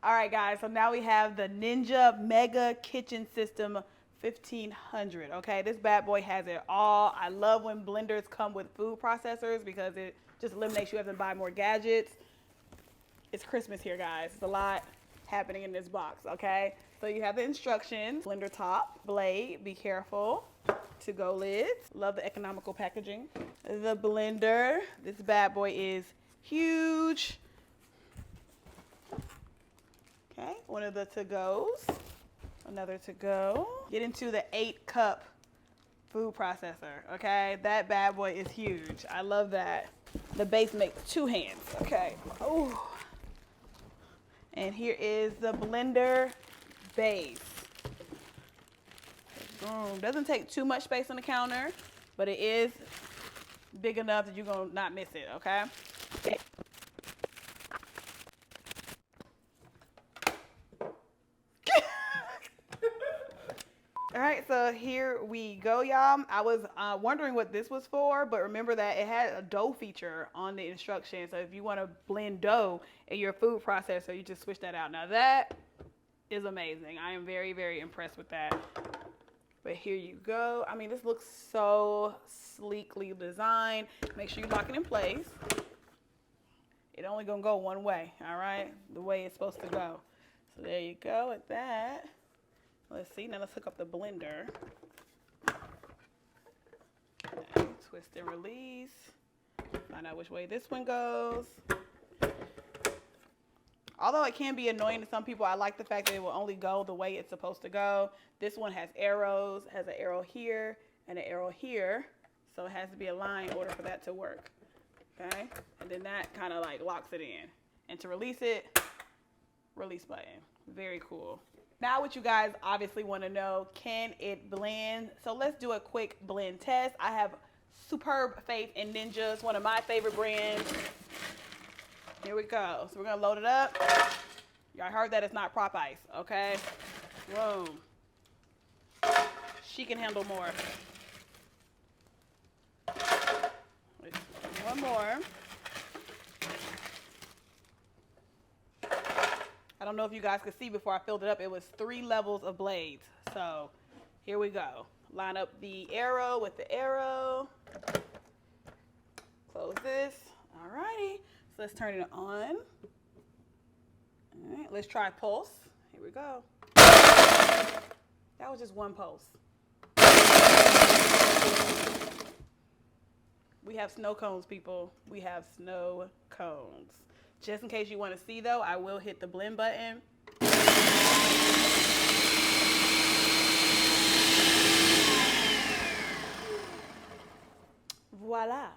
All right, guys, so now we have the Ninja Mega Kitchen System 1500. Okay, this bad boy has it all. I love when blenders come with food processors because it just eliminates you having to buy more gadgets. It's Christmas here, guys. It's a lot happening in this box, okay? So you have the instructions, blender top, blade, be careful, to-go lids. Love the economical packaging. The blender, this bad boy is huge. Okay, one of the to-goes, another to-go. Get into the 8-cup food processor, okay? That bad boy is huge. I love that. The base makes 2 hands, okay? Oh. And here is the blender base. Boom. Doesn't take too much space on the counter, but it is big enough that you're gonna not miss it, okay? All right, so here we go, y'all. I was wondering what this was for, but remember that it had a dough feature on the instructions. So if you want to blend dough in your food processor, you just switch that out. Now that is amazing. I am very, very impressed with that. But here you go. I mean, this looks so sleekly designed. Make sure you lock it in place. It only gonna go one way, all right? The way it's supposed to go. So there you go with that. Let's see, now let's hook up the blender. Okay, twist and release. Find out which way this one goes. Although it can be annoying to some people, I like the fact that it will only go the way it's supposed to go. This one has arrows, has an arrow here and an arrow here. So it has to be aligned in order for that to work. Okay, and then that kind of like locks it in. And to release it, release button. Very cool. Now what you guys obviously want to know, can it blend? So let's do a quick blend test. I have superb faith in Ninja. It's one of my favorite brands. Here we go. So we're going to load it up. Y'all heard that it's not prop ice, okay? Boom. She can handle more. One more. I don't know if you guys could see before I filled it up. It was 3 levels of blades. So here we go. Line up the arrow with the arrow. Close this. Alrighty. So let's turn it on. All right, let's try pulse. Here we go. That was just one pulse. We have snow cones, people. We have snow cones. Just in case you want to see, though, I will hit the blend button. Voila.